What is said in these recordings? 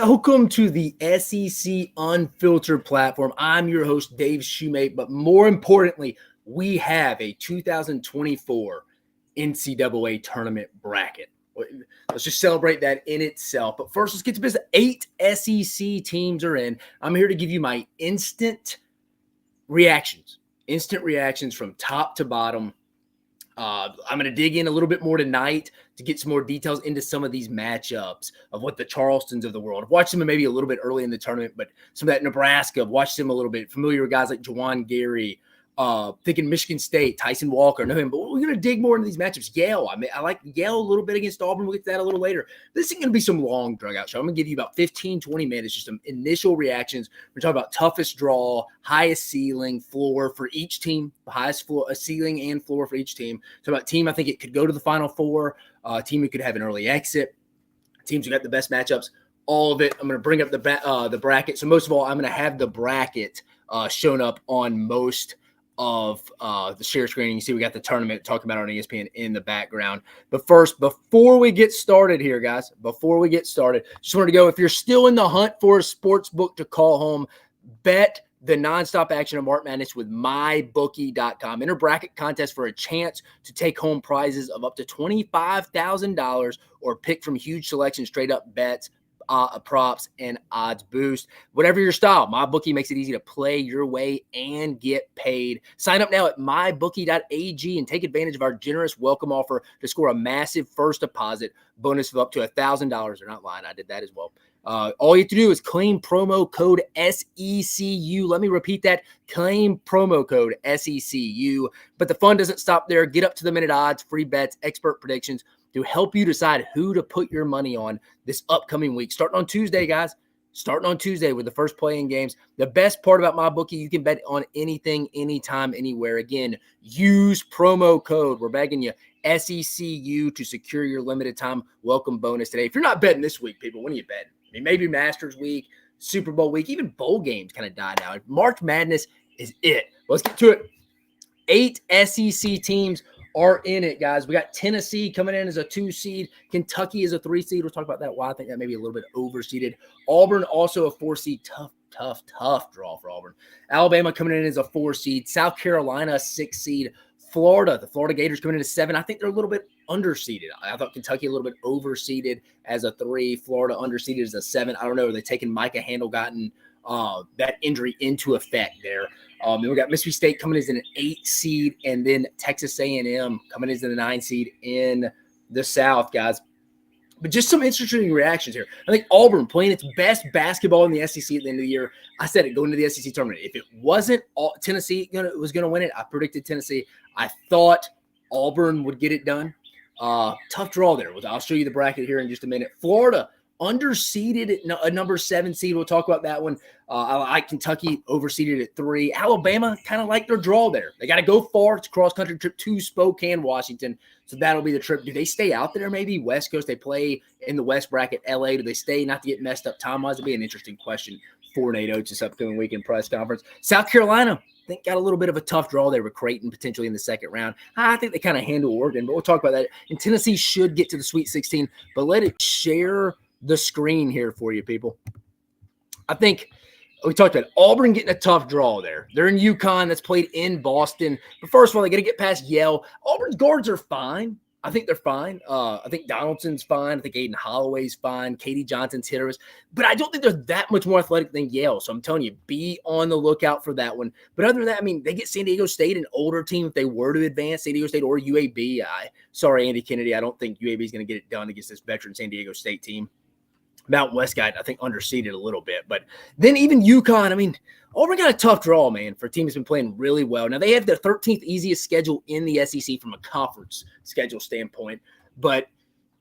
Welcome to the SEC Unfiltered platform. I'm your host, Dave Shumate, but more importantly, we have a 2024 NCAA tournament bracket. Let's just celebrate that in itself. But first, let's get to business. 8 SEC teams are in. I'm here to give you my instant reactions from top to bottom. I'm going to dig in a little bit more tonight to get some more details into some of these matchups of what the Charlestons of the world. I've watched them maybe a little bit early in the tournament, but some of that Nebraska, I've watched them a little bit. Familiar with guys like Juwan Gary, thinking Michigan State, Tyson Walker, know him. But we're going to dig more into these matchups. Yale, I like Yale a little bit against Auburn. We'll get to that a little later. This isn't going to be some long drag-out show. I'm going to give you about 15, 20 minutes, just some initial reactions. We're talking about toughest draw, highest ceiling, floor for each team, the highest floor, ceiling and floor for each team. So about team, I think it could go to the Final Four, team who could have an early exit, teams who got the best matchups, all of it. I'm going to bring up the bracket. So most of all, I'm going to have the bracket shown up on most of the share screen. You see we got the tournament talking about on ESPN in the background. But first, before we get started here, guys, just wanted to go, if you're still in the hunt for a sports book to call home, bet the nonstop action of March Madness with MYBOOKIE.com. Enter bracket contest for a chance to take home prizes of up to $25,000 or pick from huge selection straight up bets, props, and odds boost. Whatever your style, MyBookie makes it easy to play your way and get paid. Sign up now at mybookie.ag and take advantage of our generous welcome offer to score a massive first deposit bonus of up to $1,000. They're not lying. I did that as well. All you have to do is claim promo code SECU. Let me repeat that. Claim promo code SECU. But the fun doesn't stop there. Get up to the minute odds, free bets, expert predictions to help you decide who to put your money on this upcoming week. Starting on Tuesday, guys. Starting on Tuesday with the first play-in games. The best part about MyBookie, you can bet on anything, anytime, anywhere. Again, use promo code. We're begging you, SECU, to secure your limited time welcome bonus today. If you're not betting this week, people, when are you betting? I mean, maybe Masters week, Super Bowl week, even bowl games kind of died out. March Madness is it. Let's get to it. 8 SEC teams are in it, guys. We got Tennessee coming in as a 2 seed. Kentucky is a 3 seed. We'll talk about that. Why I think that may be a little bit overseeded. Auburn also a 4 seed. Tough draw for Auburn. Alabama coming in as a 4 seed. South Carolina, a 6 seed. Florida, the Florida Gators coming in as 7. I think they're a little bit underseeded. I thought Kentucky a little bit overseeded as a 3. Florida underseeded as a 7. I don't know. Are they taking Micah Handel-Gotten that injury into effect there? Then we got Mississippi State coming as an 8 seed, and then Texas A&M coming as a 9 seed in the South, guys. But just some interesting reactions here. I think Auburn playing its best basketball in the SEC at the end of the year. I said it going into the SEC tournament. If it wasn't Tennessee was going to win it, I predicted Tennessee. I thought Auburn would get it done. Tough draw there. I'll show you the bracket here in just a minute. Florida, underseeded at a number 7 seed. We'll talk about that one. I like Kentucky, overseeded at 3. Alabama, kind of like their draw there. They got to go far. It's a cross-country trip to Spokane, Washington. So that'll be the trip. Do they stay out there maybe? West Coast, they play in the West bracket, LA. Do they stay not to get messed up time-wise? It'll be an interesting question for Nate Oates this upcoming weekend press conference. South Carolina, I think got a little bit of a tough draw there with Creighton potentially in the second round. I think they kind of handle Oregon, but we'll talk about that. And Tennessee should get to the Sweet 16, but let it share the screen here for you, people. I think we talked about Auburn getting a tough draw there. They're in UConn. That's played in Boston. But first of all, they got to get past Yale. Auburn's guards are fine. I think they're fine. I think Donaldson's fine. I think Aiden Holloway's fine. Katie Johnson's hitters. But I don't think they're that much more athletic than Yale. So I'm telling you, be on the lookout for that one. But other than that, I mean, they get San Diego State, an older team, if they were to advance, San Diego State or UAB. Sorry, Andy Kennedy. I don't think UAB is going to get it done against this veteran San Diego State team. Mountain West got, I think, underseeded a little bit. But then even UConn, I mean, Auburn got a tough draw, man, for a team that's been playing really well. Now, they have the 13th easiest schedule in the SEC from a conference schedule standpoint. But,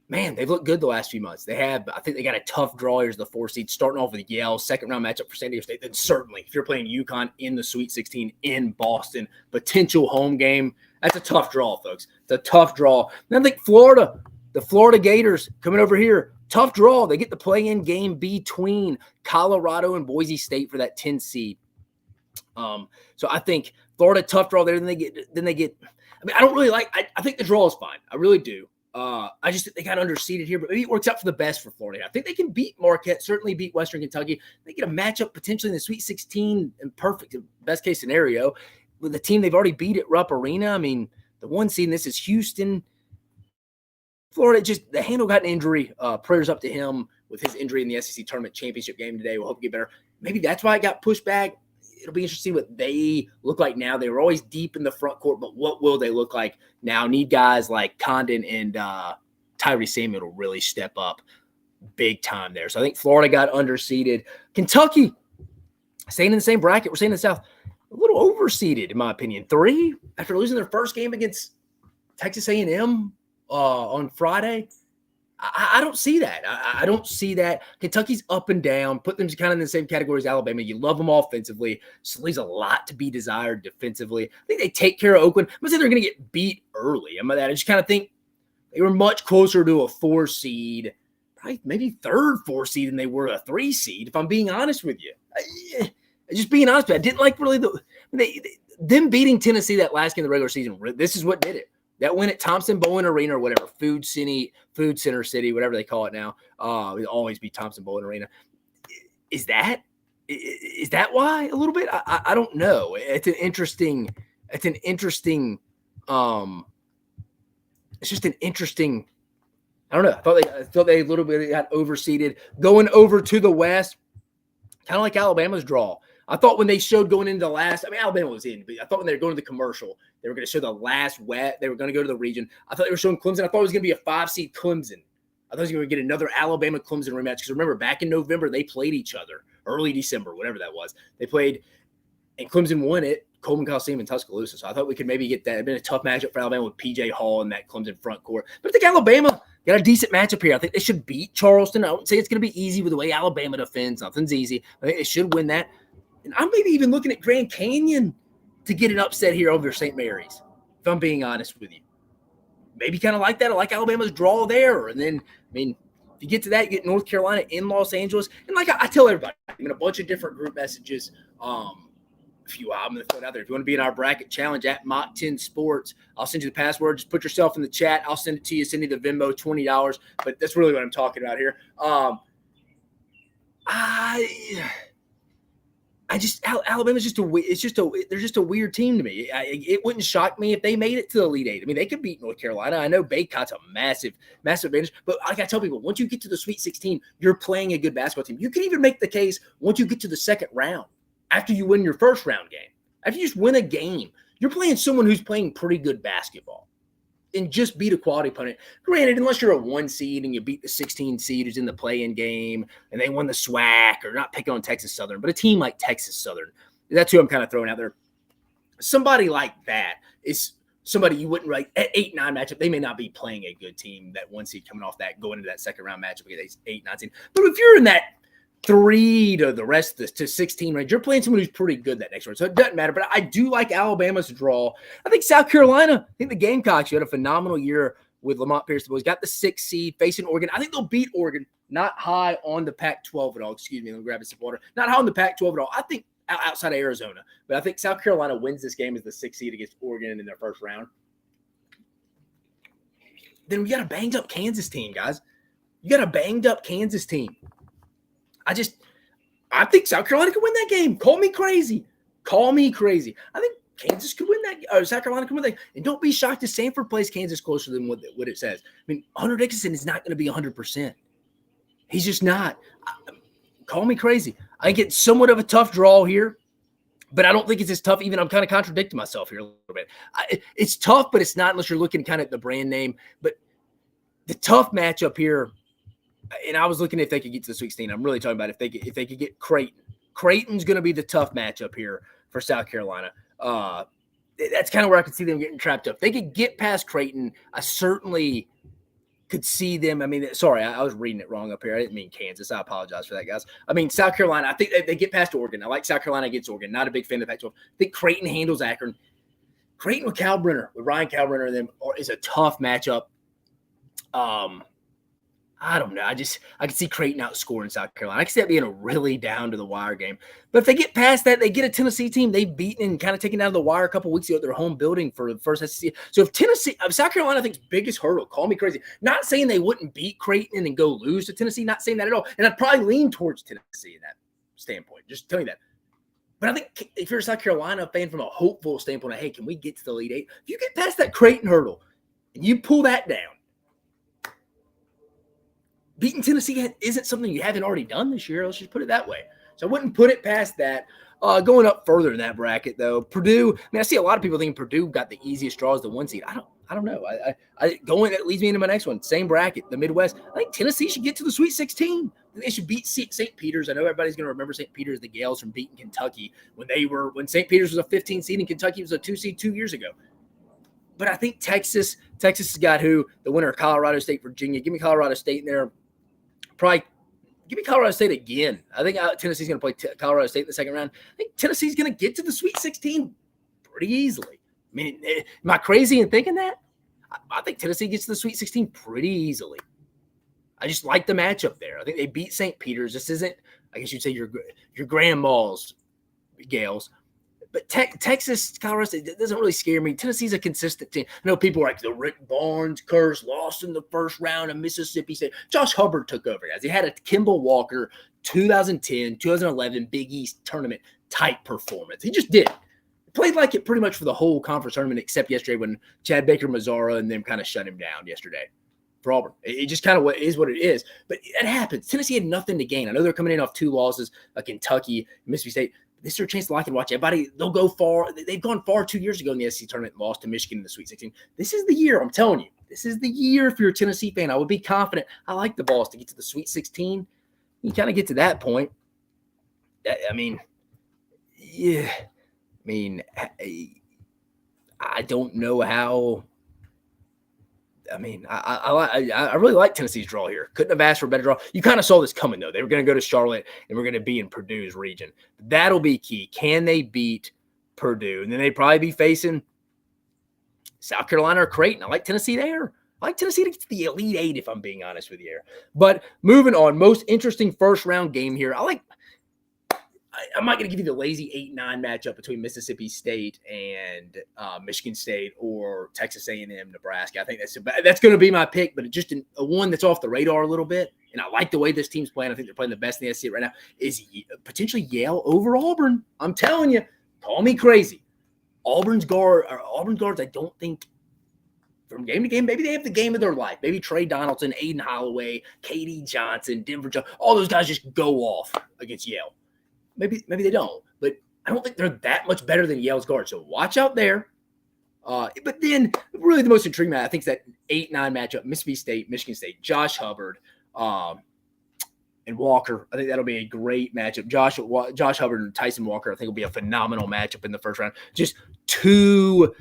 man, they've looked good the last few months. They have. I think they got a tough draw. Here's the 4 seed, starting off with Yale, second-round matchup for San Diego State. Then certainly, if you're playing UConn in the Sweet 16 in Boston, potential home game, that's a tough draw, folks. It's a tough draw. Then I think Florida, the Florida Gators coming over here, tough draw. They get the play-in game between Colorado and Boise State for that 10 seed. So I think Florida, tough draw there. Then they get. I mean, I don't really like. I think the draw is fine. I really do. I just think they got underseeded here, but maybe it works out for the best for Florida. I think they can beat Marquette, certainly beat Western Kentucky. They get a matchup potentially in the Sweet 16 and perfect, best case scenario, with the team they've already beat at Rupp Arena. I mean, the one seed in this is Houston. Florida, just the handle got an injury. Prayers up to him with his injury in the SEC tournament championship game today. We'll hope to get better. Maybe that's why it got pushed back. It'll be interesting what they look like now. They were always deep in the front court, but what will they look like now? Need guys like Condon and Tyree Samuel to really step up big time there. So I think Florida got underseeded. Kentucky, staying in the same bracket. We're staying in the South. A little overseeded, in my opinion. 3 after losing their first game against Texas A&M on Friday. I don't see that. I don't see that. Kentucky's up and down. Put them kind of in the same category as Alabama. You love them offensively. So leaves a lot to be desired defensively. I think they take care of Oakland. I'm going to say they're going to get beat early. I just kind of think they were much closer to a 4 seed, probably maybe 3rd, 4 seed than they were a 3 seed, if I'm being honest with you. Just being honest with you. I didn't like really them beating Tennessee that last game of the regular season. This is what did it. That win at Thompson-Bowen Arena or whatever, Food Center City, whatever they call it now. It'll always be Thompson-Bowen Arena. Is that why a little bit? I don't know. It's just an interesting, I don't know. I thought they a little bit got overseeded. Going over to the West, kind of like Alabama's draw. I thought when they showed going into the last, Alabama was in, but I thought when they were going to the commercial, they were going to show the last wet. They were going to go to the region. I thought they were showing Clemson. I thought it was going to be a 5-seed Clemson. I thought it was going to get another Alabama-Clemson rematch. Because remember, back in November, they played each other. Early December, whatever that was. They played, and Clemson won it, Coleman Coliseum in Tuscaloosa. So I thought we could maybe get that. It'd been a tough matchup for Alabama with P.J. Hall and that Clemson front court. But I think Alabama got a decent matchup here. I think they should beat Charleston. I don't say it's going to be easy with the way Alabama defends. Nothing's easy. I think they should win that. And I'm maybe even looking at Grand Canyon to get an upset here over St. Mary's, if I'm being honest with you. Maybe kind of like that. I like Alabama's draw there. And then, if you get to that, you get North Carolina in Los Angeles. And like I tell everybody, a bunch of different group messages. I'm going to throw it out there. If you want to be in our bracket challenge at Mach 10 Sports, I'll send you the password. Just put yourself in the chat. I'll send it to you. Send you the Venmo, $20. But that's really what I'm talking about here. Alabama's they're just a weird team to me. It wouldn't shock me if they made it to the Elite Eight. They could beat North Carolina. I know Baycott's a massive, massive advantage, but like I tell people, once you get to the Sweet 16, you're playing a good basketball team. You can even make the case once you get to the second round, after you win your first round game, after you just win a game, you're playing someone who's playing pretty good basketball. And just beat a quality opponent. Granted, unless you're a 1 seed and you beat the 16 seed who's in the play-in game and they won the SWAC, or not picking on Texas Southern, but a team like Texas Southern, that's who I'm kind of throwing out there. Somebody like that is somebody you wouldn't like at 8-9 matchup. They may not be playing a good team, that 1 seed coming off that, going into that second round matchup against 8-9 seed. But if you're in that 3 to the rest of this to 16 range, you're playing someone who's pretty good that next round. So it doesn't matter. But I do like Alabama's draw. I think South Carolina, I think the Gamecocks, you had a phenomenal year with Lamont Pierce. The boys got the 6 seed facing Oregon. I think they'll beat Oregon. Not high on the Pac-12 at all. Excuse me. Let me grab a sip of water. Not high on the Pac-12 at all. I think outside of Arizona. But I think South Carolina wins this game as the 6 seed against Oregon in their first round. Then we got a banged up Kansas team, guys. You got a banged up Kansas team. I think South Carolina could win that game. Call me crazy. I think Kansas could win that, or South Carolina could win that. And don't be shocked if Sanford plays Kansas closer than what it says. Hunter Dickinson is not going to be 100%. He's just not. Call me crazy. I think it's somewhat of a tough draw here, but I don't think it's as tough. Even I'm kind of contradicting myself here a little bit. It's tough, but it's not unless you're looking kind of at the brand name. But the tough matchup here, and I was looking if they could get to the Sweet 16. I'm really talking about if they could get Creighton. Creighton's going to be the tough matchup here for South Carolina. That's kind of where I could see them getting trapped up. If they could get past Creighton, I certainly could see them. I was reading it wrong up here. I didn't mean Kansas. I apologize for that, guys. South Carolina, I think they get past Oregon. I like South Carolina against Oregon. Not a big fan of the Pac-12. I think Creighton handles Akron. Creighton with Ryan Kalbrenner and them is a tough matchup. I don't know. I can see Creighton outscoring South Carolina. I can see that being a really down to the wire game. But if they get past that, they get a Tennessee team they've beaten and kind of taken out of the wire a couple weeks ago at their home building for the first SEC. So if South Carolina thinks biggest hurdle, call me crazy. Not saying they wouldn't beat Creighton and go lose to Tennessee. Not saying that at all. And I'd probably lean towards Tennessee in that standpoint. Just tell you that. But I think if you're a South Carolina fan from a hopeful standpoint, hey, can we get to the Elite Eight? If you get past that Creighton hurdle and you pull that down, beating Tennessee isn't something you haven't already done this year. Let's just put it that way. So I wouldn't put it past that. Going up further in that bracket, though, Purdue. I see a lot of people thinking Purdue got the easiest draw as the 1 seed. I don't know. That leads me into my next one. Same bracket, the Midwest. I think Tennessee should get to the Sweet 16. They should beat St. Peter's. I know everybody's going to remember St. Peter's, the Gales from beating Kentucky when St. Peter's was a 15 seed and Kentucky was a 2 seed 2 years ago. But I think Texas has got the winner of Colorado State, Virginia. Give me Colorado State in there. Probably give me Colorado State again. I think Tennessee's going to play Colorado State in the second round. I think Tennessee's going to get to the Sweet 16 pretty easily. I mean, am I crazy in thinking that? I think Tennessee gets to the Sweet 16 pretty easily. I just like the matchup there. I think they beat St. Peter's. This isn't, I guess you'd say, your grandma's Gales. But Texas, Colorado State, that doesn't really scare me. Tennessee's a consistent team. I know people are like the Rick Barnes curse, lost in the first round of Mississippi State. Josh Hubbard took over, guys. He had a Kimball Walker 2010, 2011 Big East tournament type performance. He just did. Played like it pretty much for the whole conference tournament except yesterday when Chad Baker Mazzara and them kind of shut him down yesterday for Auburn. It just kind of is what it is. But it happens. Tennessee had nothing to gain. I know they're coming in off 2 losses, Kentucky, Mississippi State. This is their chance to lock and watch everybody. They'll go far. They've gone far 2 years ago in the SEC tournament and lost to Michigan in the Sweet 16. This is the year. I'm telling you. This is the year if you're a Tennessee fan. I would be confident. I like the Vols to get to the Sweet 16. You kind of get to that point. I mean, yeah. I mean, I don't know how. I mean, I really like Tennessee's draw here. Couldn't have asked for a better draw. You kind of saw this coming, though. They were going to go to Charlotte, and we're going to be in Purdue's region. That'll be key. Can they beat Purdue? And then they'd probably be facing South Carolina or Creighton. I like Tennessee there. I like Tennessee to get to the Elite Eight, if I'm being honest with you. But moving on, most interesting first-round game here. I'm not going to give you the lazy 8-9 matchup between Mississippi State and Michigan State or Texas A&M, Nebraska. I think that's going to be my pick, but just a one that's off the radar a little bit. And I like the way this team's playing. I think they're playing the best in the SEC right now. Is potentially Yale over Auburn. I'm telling you, call me crazy. Auburn's guards, I don't think from game to game, maybe they have the game of their life. Maybe Trey Donaldson, Aiden Holloway, KD Johnson, Denver Johnson, all those guys just go off against Yale. Maybe they don't, but I don't think they're that much better than Yale's guard. So watch out there. But then really the most intriguing, I think, is that 8-9 matchup, Mississippi State, Michigan State, Josh Hubbard, and Walker. I think that'll be a great matchup. Josh Hubbard and Tyson Walker, I think, will be a phenomenal matchup in the first round. Just two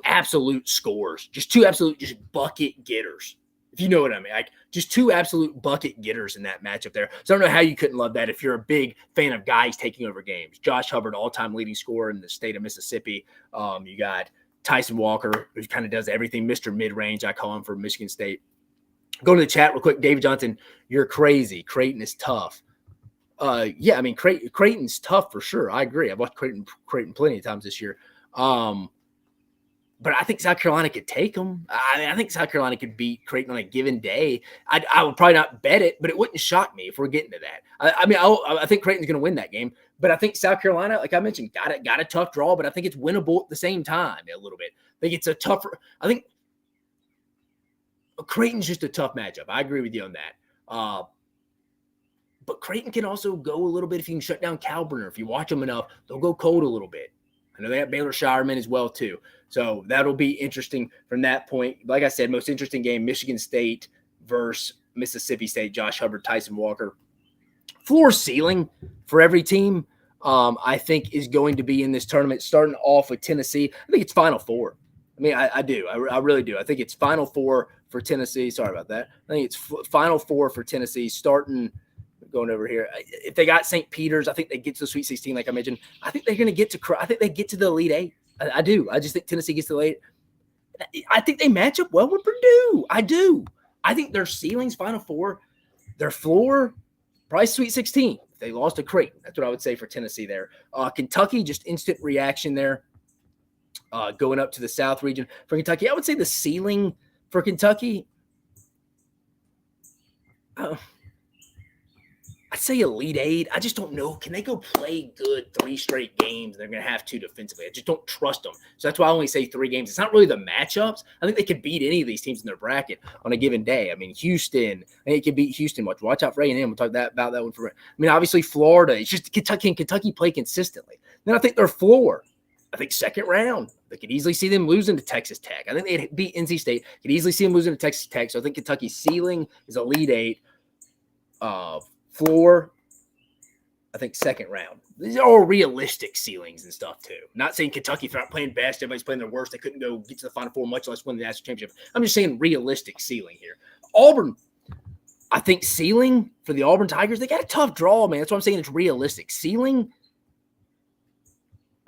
absolute scores, just bucket getters. If you know what I mean, like just 2 absolute bucket getters in that matchup there. So I don't know how you couldn't love that if you're a big fan of guys taking over games. Josh Hubbard, all-time leading scorer in the state of Mississippi. You got Tyson Walker, who kind of does everything, Mr. Mid-Range, I call him, for Michigan State. Go to the chat real quick. David Johnson, you're crazy. Creighton is tough. Yeah, I mean, Creighton's tough for sure. I agree. I've watched Creighton plenty of times this year. But I think South Carolina could take them. I think South Carolina could beat Creighton on a given day. I would probably not bet it, but it wouldn't shock me if we're getting to that. I think Creighton's going to win that game. But I think South Carolina, like I mentioned, got a tough draw, but I think it's winnable at the same time a little bit. I think it's a tougher – I think Creighton's just a tough matchup. I agree with you on that. But Creighton can also go a little bit if you can shut down Calburner. If you watch them enough, they'll go cold a little bit. I know they have Baylor Shireman as well, too. So that'll be interesting from that point. Like I said, most interesting game, Michigan State versus Mississippi State, Josh Hubbard, Tyson Walker. Floor ceiling for every team, I think, is going to be in this tournament, starting off with Tennessee. I think it's Final Four. I mean, I do. I really do. I think it's Final Four for Tennessee. Sorry about that. I think it's Final Four for Tennessee, starting – going over here. If they got St. Peter's, I think they get to the Sweet 16, like I mentioned. I think they're going to get to – I think they get to the Elite Eight. I do. I just think Tennessee gets to the Elite Eight. I think they match up well with Purdue. I do. I think their ceiling's Final Four. Their floor, probably Sweet 16. They lost to Creighton. That's what I would say for Tennessee there. Kentucky, just instant reaction there. Going up to the South region for Kentucky. I would say the ceiling for Kentucky, I'd say Elite Eight. I just don't know. Can they go play good 3 straight games? They're going to have to defensively. I just don't trust them. So that's why I only say 3 games. It's not really the matchups. I think they could beat any of these teams in their bracket on a given day. I mean, Houston, I think it could beat Houston. Watch out for A&M. We'll talk about that one for. I mean, obviously Florida. It's just Kentucky play consistently. Then I think their floor. I think second round. They could easily see them losing to Texas Tech. I think they'd beat NC State. Could easily see them losing to Texas Tech. So I think Kentucky's ceiling is Elite Eight. Floor, I think second round. These are all realistic ceilings and stuff too. Not saying Kentucky's not playing best. Everybody's playing their worst. They couldn't go get to the Final Four, much less win the national championship. I'm just saying realistic ceiling here. Auburn, I think ceiling for the Auburn Tigers, they got a tough draw, man. That's what I'm saying. It's realistic. Ceiling,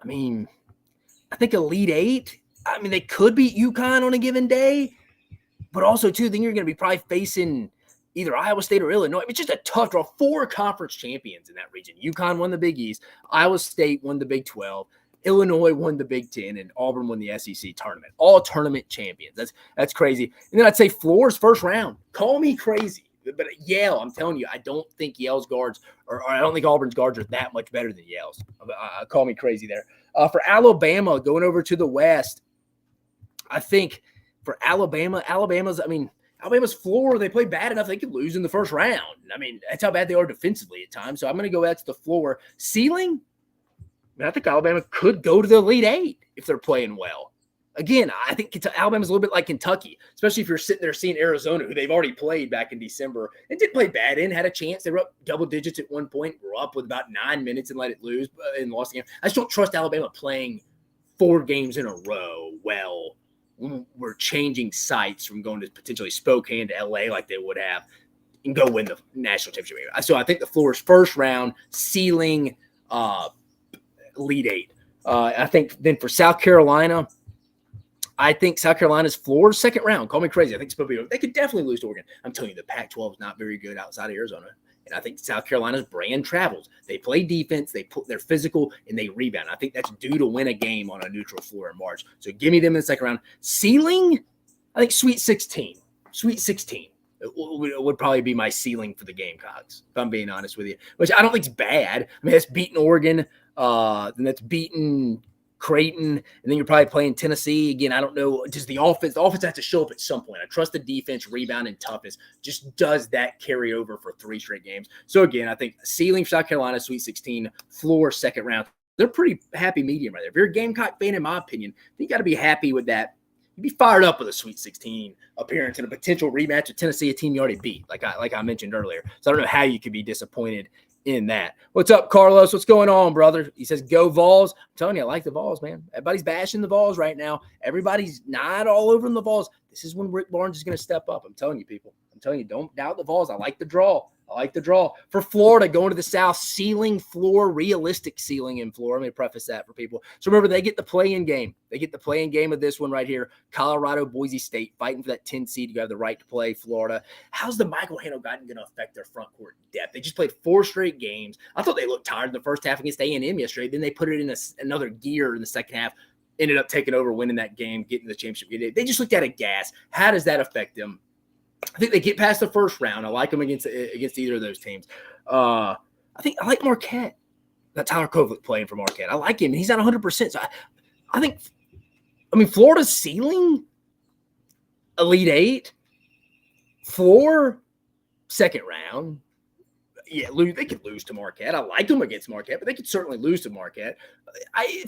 I mean, I think Elite Eight. I mean, they could beat UConn on a given day, but also too, then you're going to be probably facing either Iowa State or Illinois. It's just a tough draw. 4 conference champions in that region. UConn won the Big East. Iowa State won the Big 12. Illinois won the Big 10. And Auburn won the SEC tournament. All tournament champions. That's crazy. And then I'd say Floor's first round. Call me crazy. But Yale, I'm telling you, I don't think Yale's guards or I don't think Auburn's guards are that much better than Yale's. Call me crazy there. For Alabama, going over to the West, I think for Alabama's floor, they play bad enough they could lose in the first round. I mean, that's how bad they are defensively at times. So I'm going to go that's the floor. Ceiling, I think Alabama could go to the Elite Eight if they're playing well. Again, I think Alabama's a little bit like Kentucky, especially if you're sitting there seeing Arizona, who they've already played back in December and did play bad in, had a chance. They were up double digits at one point, were up with about 9 minutes and let it lose and lost the game. I just don't trust Alabama playing 4 games in a row well. We're changing sites from going to potentially Spokane to LA like they would have and go win the national championship. So I think the floor is first round, ceiling, Elite Eight. I think then for South Carolina, I think South Carolina's floor is second round. Call me crazy. I think they could definitely lose to Oregon. I'm telling you, the Pac-12 is not very good outside of Arizona. And I think South Carolina's brand travels. They play defense, they're physical, and they rebound. I think that's due to win a game on a neutral floor in March. So give me them in the second round. Ceiling, I think Sweet 16. Sweet 16 would probably be my ceiling for the Gamecocks, if I'm being honest with you. Which I don't think is bad. I mean, that's beating Oregon, then that's beating Creighton, and then you're probably playing Tennessee. Again, I don't know. Does the offense has to show up at some point. I trust the defense, rebound, and toughness. Just does that carry over for 3 straight games? So again, I think ceiling for South Carolina, Sweet 16, floor second round. They're pretty happy medium right there. If you're a Gamecock fan, in my opinion, you got to be happy with that. You'd be fired up with a Sweet 16 appearance and a potential rematch with Tennessee, a team you already beat, like I mentioned earlier. So I don't know how you could be disappointed in that. What's up, Carlos? What's going on, brother? He says, go Vols. I'm telling you, I like the Vols, man. Everybody's bashing the Vols right now. Everybody's not all over in the Vols. This is when Rick Barnes is going to step up. I'm telling you, people. I'm telling you, don't doubt the Vols. I like the draw. For Florida, going to the South, ceiling, floor, realistic ceiling in Florida. Let me preface that for people. So remember, they get the play-in game. They get the play-in game of this one right here. Colorado, Boise State, fighting for that 10 seed. You have the right to play Florida. How's the Michael Handel-Guyton going to affect their front court depth? They just played 4 straight games. I thought they looked tired in the first half against A&M yesterday. Then they put it in another gear in the second half. Ended up taking over, winning that game, getting the championship. They just looked at a gas. How does that affect them? I think they get past the first round. I like them against either of those teams. I think I like Marquette. That Tyler Kovalik playing for Marquette. I like him. He's not 100%. So I think Florida's ceiling, Elite Eight, floor, second round. Yeah, they could lose to Marquette. I like them against Marquette, but they could certainly lose to Marquette.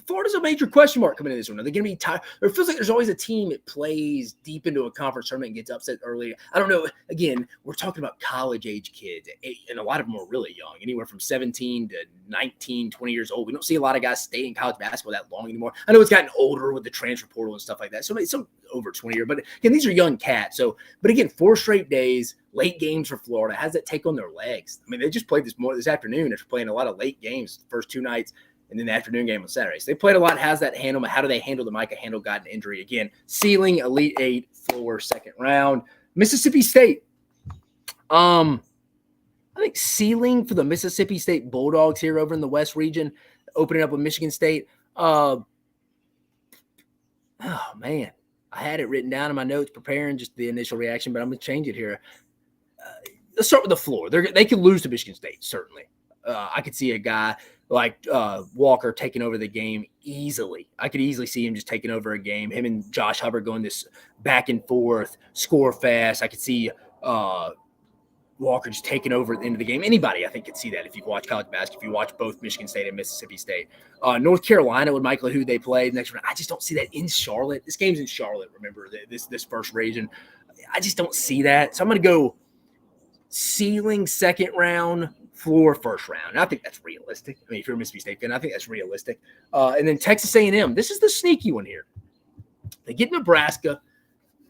Florida's a major question mark coming into this one. Are they going to be tired? It feels like there's always a team that plays deep into a conference tournament and gets upset early. I don't know. Again, we're talking about college-age kids, and a lot of them are really young, anywhere from 17 to 19, 20 years old. We don't see a lot of guys stay in college basketball that long anymore. I know it's gotten older with the transfer portal and stuff like that, so some over 20 years. But again, these are young cats. But again, 4 straight days, late games for Florida. How does that take on their legs? I mean, they just played this afternoon after playing a lot of late games the first 2 nights, and then the afternoon game on Saturday. So they played a lot. How do they handle the Micah Handel-Guyton injury? Again, ceiling, Elite Eight, floor, second round. Mississippi State. I think ceiling for the Mississippi State Bulldogs here over in the West region, opening up with Michigan State. Oh, man. I had it written down in my notes preparing just the initial reaction, but I'm going to change it here. Let's start with the floor. They could lose to Michigan State, certainly. I could see a guy like Walker taking over the game easily. I could easily see him just taking over a game. Him and Josh Hubbard going this back and forth, score fast. I could see Walker just taking over at the end of the game. Anybody, I think, could see that if you watch college basketball, if you watch both Michigan State and Mississippi State. North Carolina would likely who they played next round. I just don't see that in Charlotte. This game's in Charlotte, remember, this first region. I just don't see that. So I'm going to go ceiling second round, floor first round. And I think that's realistic. I mean, if you're a Mississippi State fan, I think that's realistic. And then Texas A&M. This is the sneaky one here. They get Nebraska.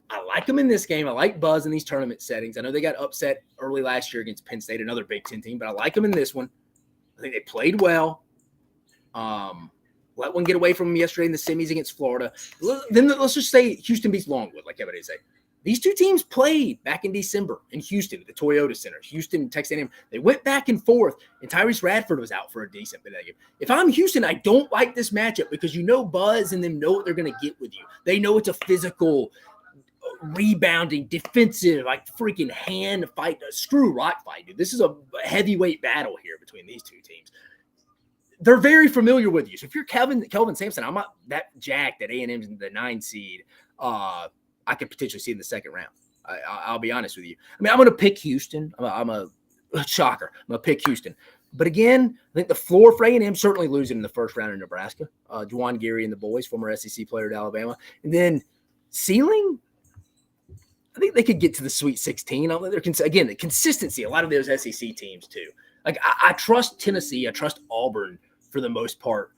I like them in this game. I like Buzz in these tournament settings. I know they got upset early last year against Penn State, another Big Ten team, but I like them in this one. I think they played well. Let one get away from them yesterday in the semis against Florida. Then let's just say Houston beats Longwood, like everybody say. These two teams played back in December in Houston at the Toyota Center. Houston and Texas A&M. They went back and forth, and Tyrese Radford was out for a decent bit of that game. If I'm Houston, I don't like this matchup because you know Buzz and them know what they're going to get with you. They know it's a physical, rebounding, defensive, like freaking hand fight, screw rock fight, dude. This is a heavyweight battle here between these two teams. They're very familiar with you. So if you're Kelvin Sampson, I'm not that jacked that A&M's in the 9 seed. I could potentially see in the second round. I'll be honest with you. I mean, I'm going to pick Houston. I'm a shocker. I'm going to pick Houston. But again, I think the floor for A&M certainly losing in the first round in Nebraska. Juwan Gary and the boys, former SEC player at Alabama. And then ceiling, I think they could get to the Sweet 16. Again, the consistency, a lot of those SEC teams too. Like I trust Tennessee. I trust Auburn for the most part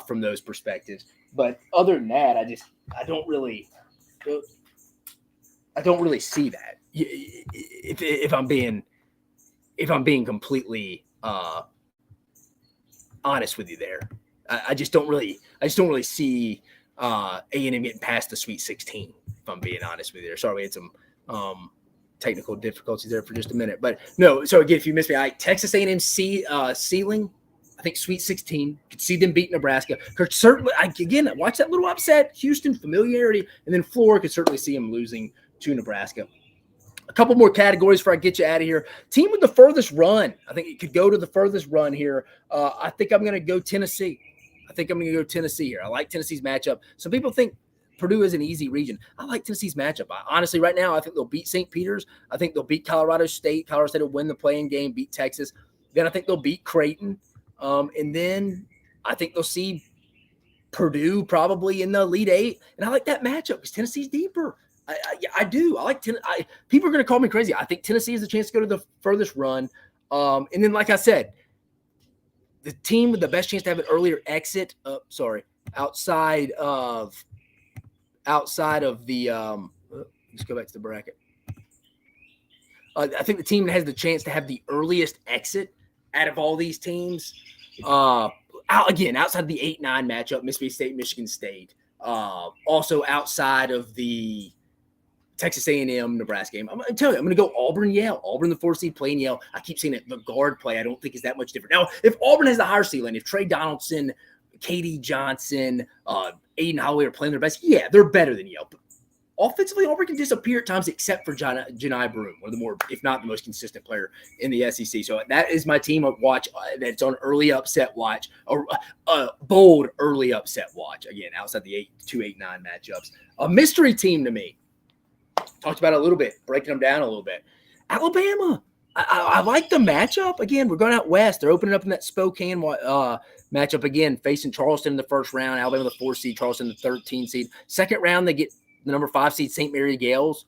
from those perspectives. But other than that, I don't really see that. If I'm being completely honest with you there, I just don't really see A&M getting past the Sweet 16. If I'm being honest with you there, sorry we had some technical difficulties there for just a minute, but no. So again, if you missed me, Texas A&M ceiling. I think Sweet 16, could see them beat Nebraska. Could certainly, again, watch that little upset, Houston familiarity, and then floor could certainly see them losing to Nebraska. A couple more categories before I get you out of here. Team with the furthest run. I think it could go to the furthest run here. I think I'm going to go Tennessee. Here. I like Tennessee's matchup. Some people think Purdue is an easy region. I like Tennessee's matchup. Honestly, right now, I think they'll beat St. Peter's. I think they'll beat Colorado State. Colorado State will win the play-in game, beat Texas. Then I think they'll beat Creighton. And then I think they'll see Purdue probably in the Elite Eight. And I like that matchup because Tennessee's deeper. I do. I like Tennessee. People are going to call me crazy. I think Tennessee has a chance to go to the furthest run. And then, like I said, the team with the best chance to have an earlier exit, outside of the let's go back to the bracket. I think the team that has the chance to have the earliest exit out of all these teams, outside of the 8-9 matchup, Mississippi State, Michigan State, also outside of the Texas A&M, Nebraska game. I'm telling you, I'm going to go Auburn, Yale. Auburn, the 4 seed, playing Yale. I keep saying it. The guard play, I don't think is that much different. Now, if Auburn has the higher ceiling, if Trey Donaldson, Katie Johnson, Aiden Holloway are playing their best, yeah, they're better than Yale. But offensively, Auburn can disappear at times, except for Janai Broome, one of the more, if not the most consistent player in the SEC. So that is my team of watch that's on early upset watch, or bold early upset watch. Again, outside the 8-9 matchups. A mystery team to me. Talked about it a little bit, breaking them down a little bit. Alabama. I like the matchup. Again, we're going out west. They're opening up in that Spokane matchup again, facing Charleston in the first round. Alabama, the 4 seed, Charleston, the 13 seed. Second round, they get the number 5 seed St. Mary Gales,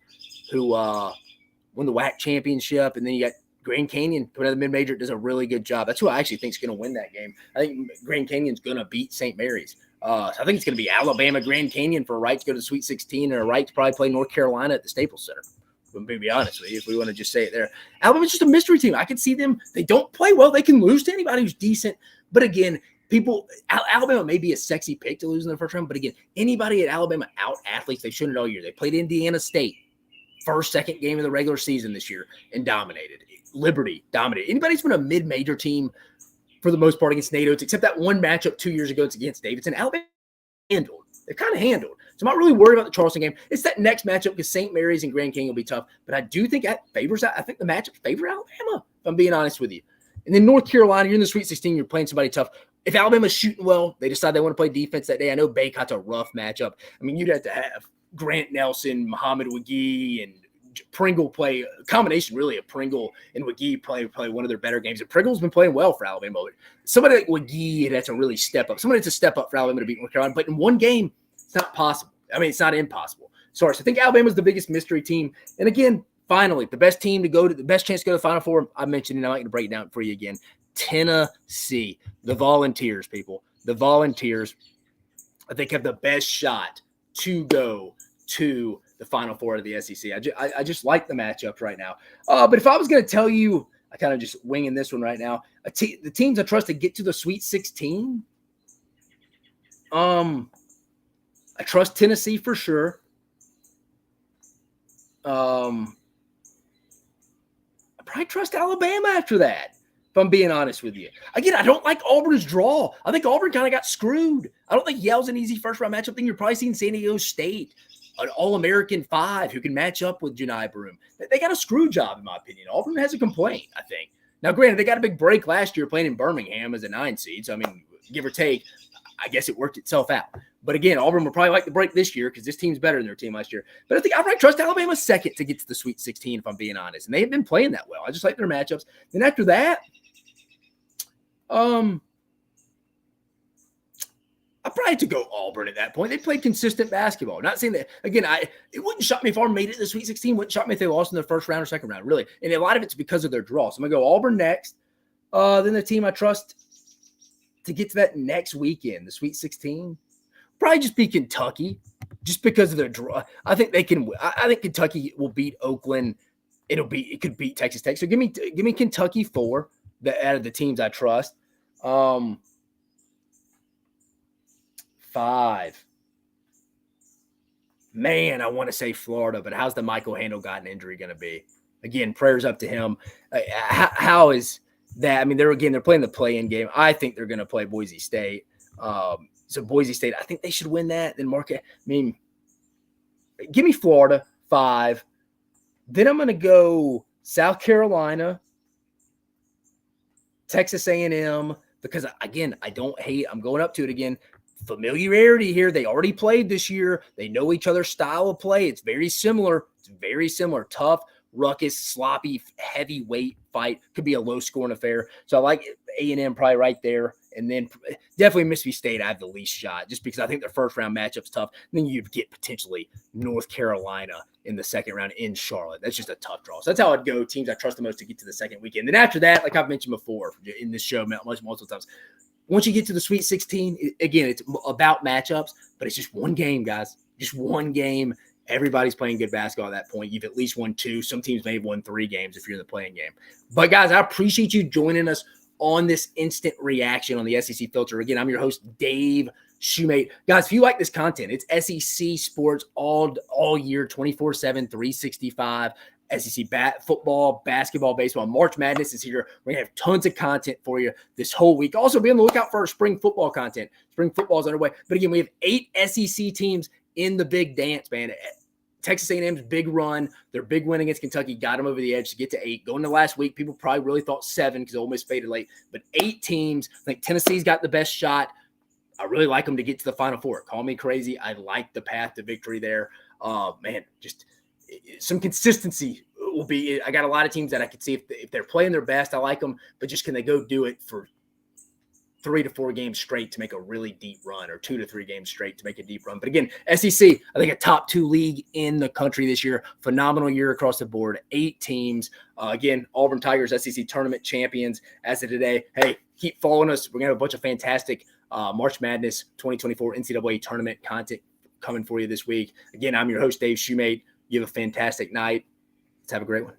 who won the WAC championship. And then you got Grand Canyon, another mid-major, does a really good job. That's who I actually think is going to win that game. I think Grand Canyon's going to beat St. Mary's. So I think it's going to be Alabama, Grand Canyon for a right to go to the Sweet 16 and a right to probably play North Carolina at the Staples Center. To be honest with you, if we want to just say it there. Alabama's just a mystery team. I can see them. They don't play well. They can lose to anybody who's decent. But again, Alabama may be a sexy pick to lose in the first round. But again, anybody at Alabama out athletes, they've shown it all year. They played Indiana State. first, second game of the regular season this year and dominated. Liberty dominated. Anybody's been a mid-major team for the most part against NATO, except that one matchup 2 years ago against Davidson. Alabama handled. They're kind of handled. So I'm not really worried about the Charleston game. It's that next matchup because St. Mary's and Grand Canyon will be tough. But I do think that favors – I think the matchup favor Alabama, if I'm being honest with you. And then North Carolina, you're in the Sweet 16, you're playing somebody tough. If Alabama's shooting well, they decide they want to play defense that day. I know Baycott's a rough matchup. I mean, you'd have to have Grant Nelson, Muhammad Wagee, and Pringle play a combination really of Pringle and Wagee play one of their better games. And Pringle's been playing well for Alabama. But somebody like Wagee had to really step up. Somebody to step up for Alabama to beat North Carolina. But in one game, it's not possible. I mean, it's not impossible. Sorry. So I think Alabama's the biggest mystery team. And again, finally, the best team to go to the best chance to go to the Final Four. I mentioned it. I'm not going to break it down for you again. Tennessee, the Volunteers, people. The Volunteers, I think, have the best shot to go to the Final Four of the SEC. I just like the matchups right now. But if I was going to tell you, I kind of just winging this one right now, the teams I trust to get to the Sweet 16, I trust Tennessee for sure. I probably trust Alabama after that, if I'm being honest with you. Again, I don't like Auburn's draw. I think Auburn kind of got screwed. I don't think Yale's an easy first-round matchup. I think you're probably seeing San Diego State, an All-American 5 who can match up with Janai Broome. They got a screw job, in my opinion. Auburn has a complaint, I think. Now, granted, they got a big break last year playing in Birmingham as a 9 seed. So, I mean, give or take, I guess it worked itself out. But again, Auburn will probably like the break this year because this team's better than their team last year. But I think I probably trust Alabama second to get to the Sweet 16, if I'm being honest. And they have been playing that well. I just like their matchups. Then after that, I probably had to go Auburn at that point. They played consistent basketball. Not saying that, again, it wouldn't shock me if Auburn made it to the Sweet 16. Wouldn't shock me if they lost in their first round or second round, really. And a lot of it's because of their draw. So I'm going to go Auburn next. Then the team I trust to get to that next weekend, the Sweet 16, probably just be Kentucky, just because of their draw. I think they can. I think Kentucky will beat Oakland. It could beat Texas Tech. So give me Kentucky 4 out of the teams I trust. 5. Man, I want to say Florida, but how's the Michael Handel-Gotten injury going to be? Again, prayers up to him. How is that? I mean, they're playing the play-in game. I think they're going to play Boise State. So Boise State, I think they should win that. Then give me Florida 5. Then I'm going to go South Carolina, Texas A&M, because again, I'm going up to it again. Familiarity here. They already played this year. They know each other's style of play. It's very similar. Tough, ruckus, sloppy, heavyweight fight. Could be a low-scoring affair. So I like A&M probably right there. And then definitely Mississippi State, I have the least shot just because I think their first-round matchup's tough. And then you'd get potentially North Carolina in the second round in Charlotte. That's just a tough draw. So that's how I'd go. Teams I trust the most to get to the second weekend. Then after that, like I've mentioned before in this show multiple times, once you get to the Sweet 16, again, it's about matchups, but it's just one game, guys. Just one game. Everybody's playing good basketball at that point. You've at least won 2. Some teams may have won 3 games if you're in the playing game. But, guys, I appreciate you joining us on this instant reaction on the SEC Filter. Again, I'm your host, Dave Shumate. Guys, if you like this content, it's SEC sports all year, 24/7, 365. SEC football, basketball, baseball. March Madness is here. We're going to have tons of content for you this whole week. Also, be on the lookout for our spring football content. Spring football is underway. But again, we have 8 SEC teams in the big dance, man. Texas A&M's big run, their big win against Kentucky got them over the edge to get to 8. Going to last week, people probably really thought 7 because Ole Miss faded late. But 8 teams. I think Tennessee's got the best shot. I really like them to get to the Final Four. Call me crazy. I like the path to victory there. Man, just some consistency will be. I got a lot of teams that I could see if they're playing their best. I like them, but just can they go do it for 3 to 4 games straight to make a really deep run, or 2 to 3 games straight to make a deep run? But again, SEC, I think a top 2 league in the country this year. Phenomenal year across the board. 8 teams. Again, Auburn Tigers, SEC tournament champions as of today. Hey, keep following us. We're going to have a bunch of fantastic March Madness 2024 NCAA tournament content coming for you this week. Again, I'm your host, Dave Shumate. You have a fantastic night. Let's have a great one.